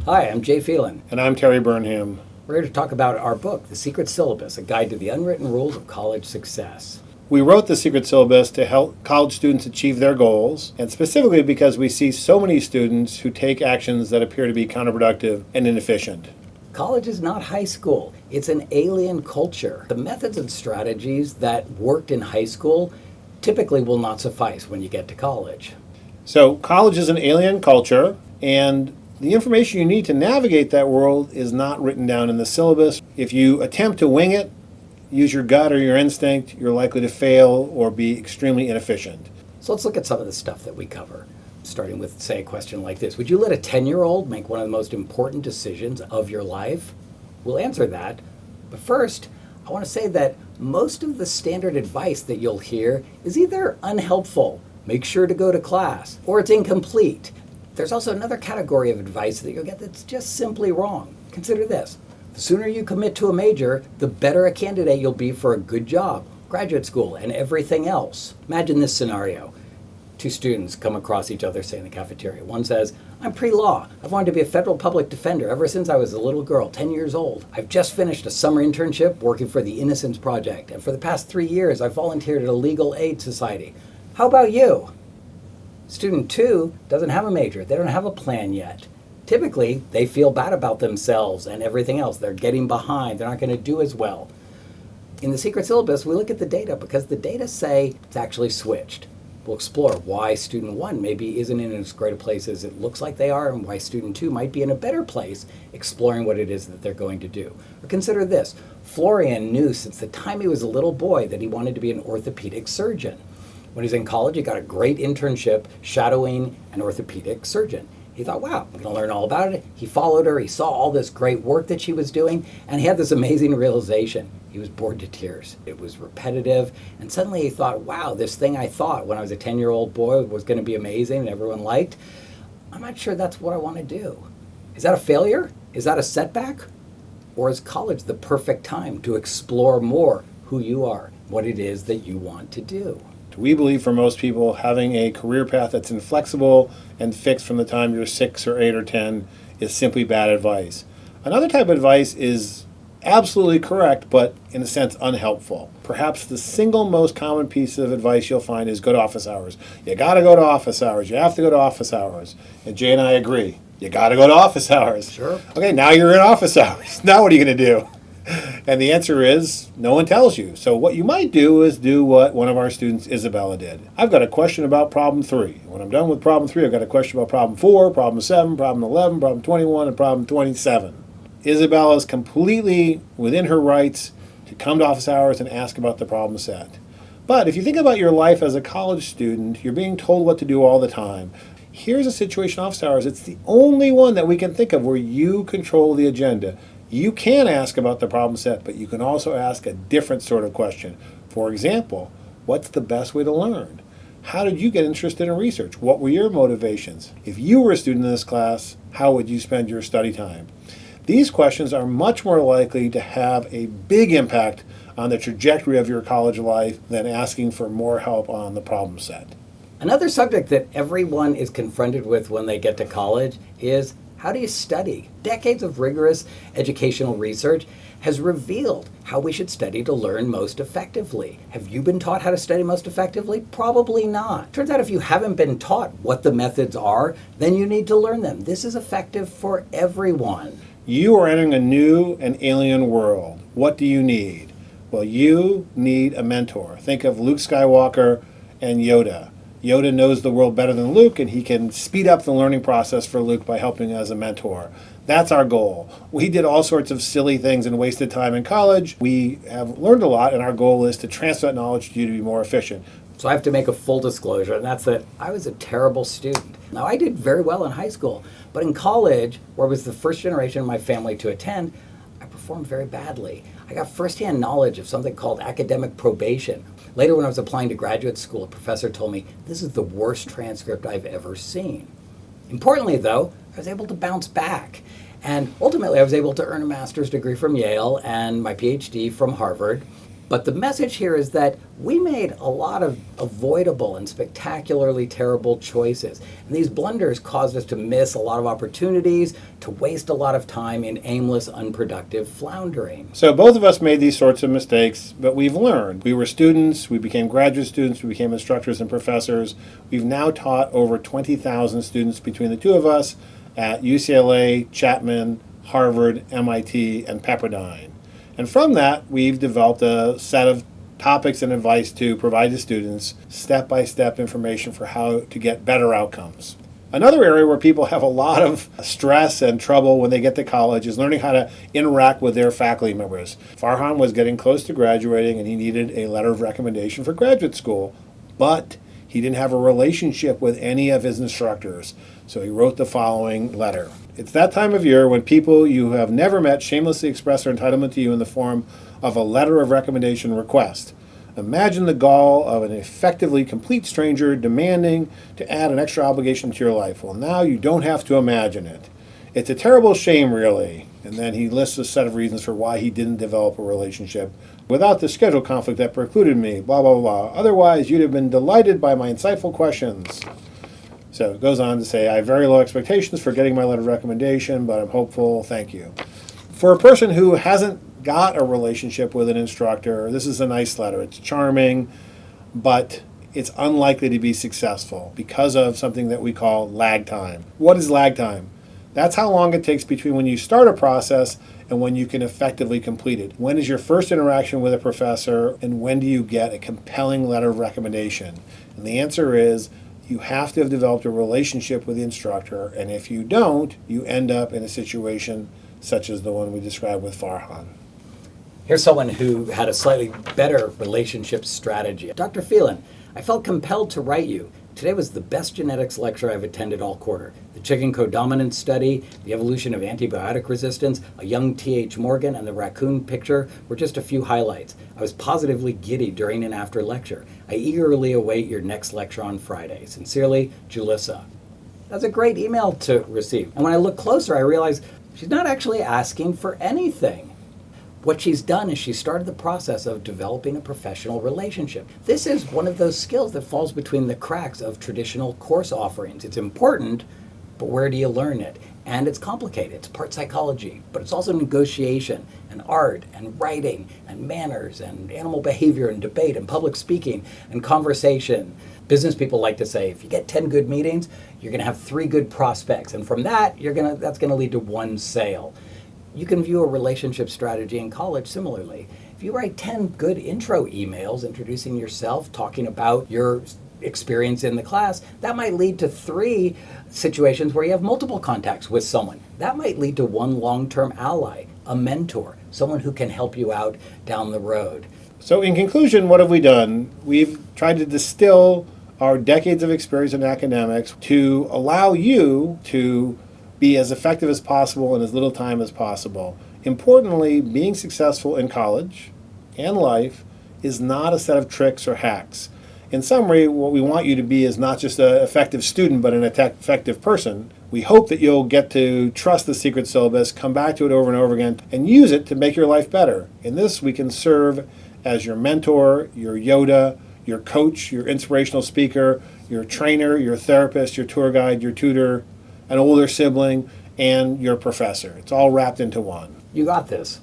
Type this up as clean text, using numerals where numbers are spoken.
Hi, I'm Jay Phelan. And I'm Terry Burnham. We're here to talk about our book, The Secret Syllabus, a guide to the unwritten rules of college success. We wrote the Secret Syllabus to help college students achieve their goals, and specifically because we see so many students who take actions that appear to be counterproductive and inefficient. College is not high school. It's an alien culture. The methods and strategies that worked in high school typically will not suffice when you get to college. So college is an alien culture, and the information you need to navigate that world is not written down in the syllabus. If you attempt to wing it, use your gut or your instinct, you're likely to fail or be extremely inefficient. So let's look at some of the stuff that we cover, starting with, say, a question like this. Would you let a 10-year-old make one of the most important decisions of your life? We'll answer that. But first, I want to say that most of the standard advice that you'll hear is either unhelpful, make sure to go to class, or it's incomplete. There's also another category of advice that you'll get that's just simply wrong. Consider this. The sooner you commit to a major, the better a candidate you'll be for a good job, graduate school, and everything else. Imagine this scenario. Two students come across each other, say, in the cafeteria. One says, I'm pre-law. I've wanted to be a federal public defender ever since I was a little girl, 10 years old. I've just finished a summer internship working for the Innocence Project, and for the past 3 years, I've volunteered at a legal aid society. How about you? Student 2 doesn't have a major. They don't have a plan yet. Typically, they feel bad about themselves and everything else. They're getting behind. They're not going to do as well. In the Secret Syllabus, we look at the data because the data say it's actually switched. We'll explore why student 1 maybe isn't in as great a place as it looks like they are, and why student 2 might be in a better place exploring what it is that they're going to do. Or consider this. Florian knew since the time he was a little boy that he wanted to be an orthopedic surgeon. When he was in college, he got a great internship shadowing an orthopedic surgeon. He thought, wow, I'm going to learn all about it. He followed her. He saw all this great work that she was doing, and he had this amazing realization. He was bored to tears. It was repetitive, and suddenly he thought, wow, this thing I thought when I was a 10-year-old boy was going to be amazing and everyone liked, I'm not sure that's what I want to do. Is that a failure? Is that a setback? Or is college the perfect time to explore more who you are, what it is that you want to do? We believe for most people, having a career path that's inflexible and fixed from the time you're 6 or 8 or 10 is simply bad advice. Another type of advice is absolutely correct, but in a sense unhelpful. Perhaps the single most common piece of advice you'll find is go to office hours. You gotta go to office hours. You have to go to office hours. And Jay and I agree. You gotta go to office hours. Sure. Okay, now you're in office hours. Now what are you gonna do? And the answer is, no one tells you. So what you might do is do what one of our students, Isabella, did. I've got a question about problem 3. When I'm done with problem 3, I've got a question about problem 4, problem 7, problem 11, problem 21, and problem 27. Isabella is completely within her rights to come to office hours and ask about the problem set. But if you think about your life as a college student, you're being told what to do all the time. Here's a situation office hours. It's the only one that we can think of where you control the agenda. You can ask about the problem set, but you can also ask a different sort of question. For example, what's the best way to learn? How did you get interested in research? What were your motivations? If you were a student in this class, how would you spend your study time? These questions are much more likely to have a big impact on the trajectory of your college life than asking for more help on the problem set. Another subject that everyone is confronted with when they get to college is, how do you study? Decades of rigorous educational research has revealed how we should study to learn most effectively. Have you been taught how to study most effectively? Probably not. Turns out if you haven't been taught what the methods are, then you need to learn them. This is effective for everyone. You are entering a new and alien world. What do you need? Well, you need a mentor. Think of Luke Skywalker and Yoda. Yoda knows the world better than Luke, and he can speed up the learning process for Luke by helping as a mentor. That's our goal. We did all sorts of silly things and wasted time in college. We have learned a lot, and our goal is to transfer that knowledge to you to be more efficient. So I have to make a full disclosure, and that's that I was a terrible student. Now, I did very well in high school, but in college, where I was the first generation of my family to attend, I performed very badly. I got firsthand knowledge of something called academic probation. Later, when I was applying to graduate school, a professor told me, this is the worst transcript I've ever seen. Importantly, though, I was able to bounce back. And ultimately, I was able to earn a master's degree from Yale and my PhD from Harvard. But the message here is that we made a lot of avoidable and spectacularly terrible choices. And these blunders caused us to miss a lot of opportunities, to waste a lot of time in aimless, unproductive floundering. So both of us made these sorts of mistakes, but we've learned. We were students, we became graduate students, we became instructors and professors. We've now taught over 20,000 students between the two of us at UCLA, Chapman, Harvard, MIT, and Pepperdine. And from that, we've developed a set of topics and advice to provide to students step-by-step information for how to get better outcomes. Another area where people have a lot of stress and trouble when they get to college is learning how to interact with their faculty members. Farhan was getting close to graduating and he needed a letter of recommendation for graduate school, but he didn't have a relationship with any of his instructors, so he wrote the following letter. It's that time of year when people you have never met shamelessly express their entitlement to you in the form of a letter of recommendation request. Imagine the gall of an effectively complete stranger demanding to add an extra obligation to your life. Well, now you don't have to imagine it. It's a terrible shame, really. And then he lists a set of reasons for why he didn't develop a relationship. Without the schedule conflict that precluded me, blah, blah, blah. Otherwise, you'd have been delighted by my insightful questions. So it goes on to say, I have very low expectations for getting my letter of recommendation, but I'm hopeful. Thank you. For a person who hasn't got a relationship with an instructor, this is a nice letter. It's charming, but it's unlikely to be successful because of something that we call lag time. What is lag time? That's how long it takes between when you start a process and when you can effectively complete it. When is your first interaction with a professor, and when do you get a compelling letter of recommendation? And the answer is, you have to have developed a relationship with the instructor, and if you don't, you end up in a situation such as the one we described with Farhan. Here's someone who had a slightly better relationship strategy. Dr. Phelan, I felt compelled to write you. Today was the best genetics lecture I've attended all quarter. The chicken codominance study, the evolution of antibiotic resistance, a young T.H. Morgan, and the raccoon picture were just a few highlights. I was positively giddy during and after lecture. I eagerly await your next lecture on Friday. Sincerely, Julissa. That's a great email to receive. And when I look closer, I realize she's not actually asking for anything. What she's done is she started the process of developing a professional relationship. This is one of those skills that falls between the cracks of traditional course offerings. It's important, but where do you learn it? And it's complicated. It's part psychology, but it's also negotiation and art and writing and manners and animal behavior and debate and public speaking and conversation. Business people like to say, if you get 10 good meetings, you're going to have 3 good prospects. And from that, that's going to lead to 1 sale. You can view a relationship strategy in college similarly. If you write 10 good intro emails introducing yourself, talking about your experience in the class, that might lead to 3 situations where you have multiple contacts with someone. That might lead to 1 long-term ally, a mentor, someone who can help you out down the road. So in conclusion, what have we done? We've tried to distill our decades of experience in academics to allow you to be as effective as possible in as little time as possible. Importantly, being successful in college and life is not a set of tricks or hacks. In summary, what we want you to be is not just an effective student, but an effective person. We hope that you'll get to trust the secret syllabus, come back to it over and over again, and use it to make your life better. In this, we can serve as your mentor, your Yoda, your coach, your inspirational speaker, your trainer, your therapist, your tour guide, your tutor, an older sibling, and your professor. It's all wrapped into one. You got this.